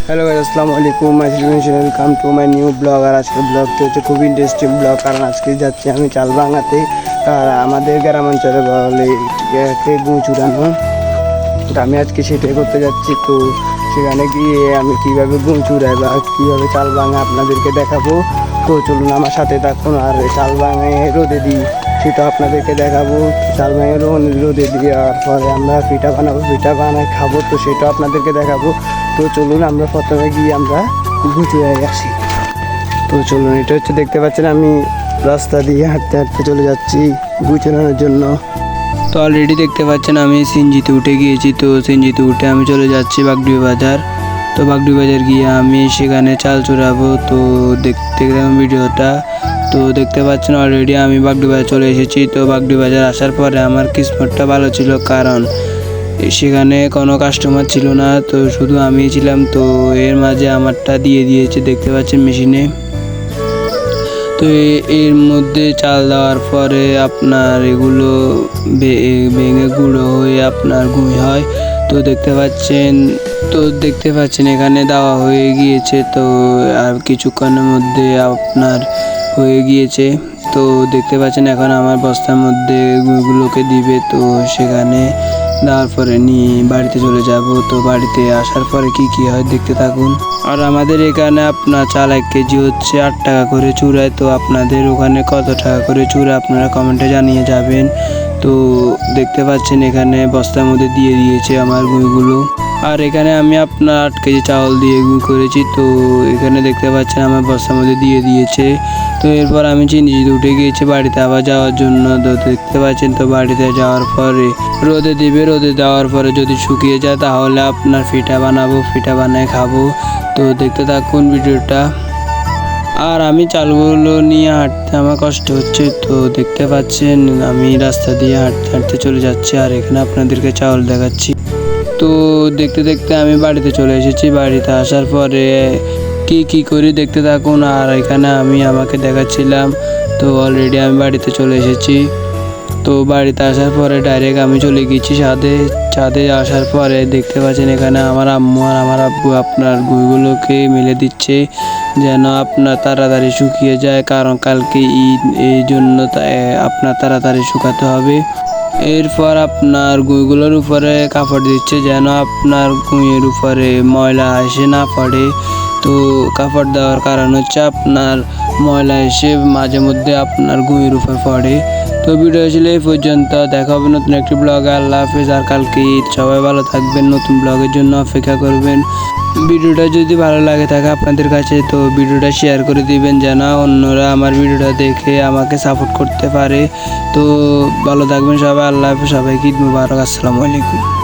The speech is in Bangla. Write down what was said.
হ্যালো গাইস, আসসালামু আলাইকুম। Welcome to my new blog. আর আজকের ব্লগটি হচ্ছে খুব ইন্টারেস্টিং ব্লগ, কারণ আজকে যাচ্ছি আমি চাল ভাঙাতে। আর আমাদের গ্রাম অঞ্চলে বলে গু চুরানো, তো আমি আজকে সেটাই করতে যাচ্ছি। তো সেখানে গিয়ে আমি কীভাবে গু চুরাই বা কীভাবে চাল ভাঙা আপনাদেরকে দেখাবো। তো চলুন আমার সাথে থাকুন। আর চাল ভাঙে রোদে দিই সেটা আপনাদেরকে দেখাবো। চাল ভাঙে রোদে দেওয়ার পরে আমরা পিঠা বানাবো, পিঠা বানায় খাবো, তো সেটাও আপনাদেরকে দেখাবো। তো চলুন আমরা প্রথমে গিয়ে আমরা গুচুরাই আসি। তো চলুন, এটা হচ্ছে দেখতে পাচ্ছেন আমি রাস্তা দিয়ে হাঁটতে হাঁটতে চলে যাচ্ছি গুচুরানোর জন্য। তো অলরেডি দেখতে পাচ্ছেন আমি সিনজিতে উঠে গিয়েছি। তো সিনজিতে উঠে আমি চলে যাচ্ছি বাগডুই বাজার। তো বাগডুই বাজার গিয়ে আমি সেখানে চাল চুরাবো। তো দেখতে গেলাম ভিডিওটা। তো দেখতে পাচ্ছেন অলরেডি আমি বাগডুই বাজার চলে এসেছি। তো বাগডুই বাজার আসার পরে আমার কিসমতটা ভালো ছিল, কারণ সেখানে কোনো কাস্টমার ছিল না, তো শুধু আমি ছিলাম। তো এর মাঝে আমারটা দিয়ে দিয়েছে, দেখতে পাচ্ছেন মেশিনে। তো এর মধ্যে চাল দেওয়ার পরে আপনার এগুলো ভেঙে গুঁড়ো হয়ে আপনার গুঁড়ি হয়। তো দেখতে পাচ্ছেন এখানে দেওয়া হয়ে গিয়েছে। তো আর কিছুক্ষণের মধ্যে আপনার হয়ে গিয়েছে। তো দেখতে পাচ্ছেন এখন আমার বস্তার মধ্যে গুঁড়িগুলোকে দিবে। তো সেখানে দেওয়ার পরে নিয়ে বাড়িতে চলে যাব। তো বাড়িতে আসার পরে কি হয় দেখতে থাকুন। আর আমাদের এখানে আপনার চাল 1 কেজি হচ্ছে 8 টাকা করে চুরায়। তো আপনাদের ওখানে কত টাকা করে চুরা আপনারা কমেন্টে জানিয়ে যাবেন। তো দেখতে পাচ্ছেন এখানে বস্তার মধ্যে দিয়ে দিয়েছে আমার গুঁড়িগুলো। আর এখানে আমি আপনার 8 কেজি চাউল দিয়ে গুঁড়ি করেছি। তো এখানে দেখতে পাচ্ছেন আমার বস্তার মধ্যে দিয়ে দিয়েছে। তো এরপর আমি চিনিতে উঠে গিয়েছি বাড়িতে আবার যাওয়ার জন্য। তো দেখতে পাচ্ছেন, তো বাড়িতে যাওয়ার পরে রোদে দিবে। রোদে দেওয়ার পরে যদি শুকিয়ে যায় তাহলে আপনার পিঠা বানাবো, পিঠা বানায় খাবো। তো দেখতে থাকুন ভিডিওটা। আর আমি চালগুলো নিয়ে হাঁটতে আমার কষ্ট হচ্ছে। তো দেখতে পাচ্ছেন আমি রাস্তা দিয়ে হাঁটতে হাঁটতে চলে যাচ্ছি, আর এখানে আপনাদেরকে চাউল দেখাচ্ছি। তো দেখতে দেখতে আমি বাড়িতে চলে এসেছি। বাড়িতে আসার পরে কি করি দেখতে থাকুন। আর এখানে আমি আমাকে দেখাচ্ছিলাম। তো অলরেডি আমি বাড়িতে চলে এসেছি। তো বাড়িতে আসার পরে ডাইরেক্ট আমি চলে গেছি ছাদে আসার পরে দেখতে পাচ্ছেন এখানে আমার আম্মু আর আমার আব্বু আপনার গুঁড়িগুলোকে মেলে দিচ্ছে, যেন আপনার তাড়াতাড়ি শুকিয়ে যায়, কারণ কালকে ঈদ, এই জন্য আপনার তাড়াতাড়ি শুকাতে হবে। এরপর আপনার গুঁড়িগুলোর উপরে কাপড় দিচ্ছে, যেন আপনার গুঁড়ির উপরে ময়লা এসে না পড়ে। তো কাপড় দেওয়ার কারণ হচ্ছে আপনার ময়লা এসে মাঝে মধ্যে আপনার গুঁড়ির উপর পড়ে। তো ভিডিও ছিল এই পর্যন্ত। দেখা হবে নতুন একটি ব্লগে। আল্লাহ হাফেজ। আর কালকে ঈদ, সবাই ভালো থাকবেন। নতুন ব্লগের জন্য অপেক্ষা করবেন। ভিডিওটা যদি ভালো লাগে থাকে আপনাদের কাছে, তো ভিডিওটা শেয়ার করে দিবেন, যেন অন্যরা আমার ভিডিওটা দেখে আমাকে সাপোর্ট করতে পারে। তো ভালো থাকবেন সবাই। আল্লাহ হাফেজ। সবাইকে ঈদ মুবারক। আসসালামু আলাইকুম।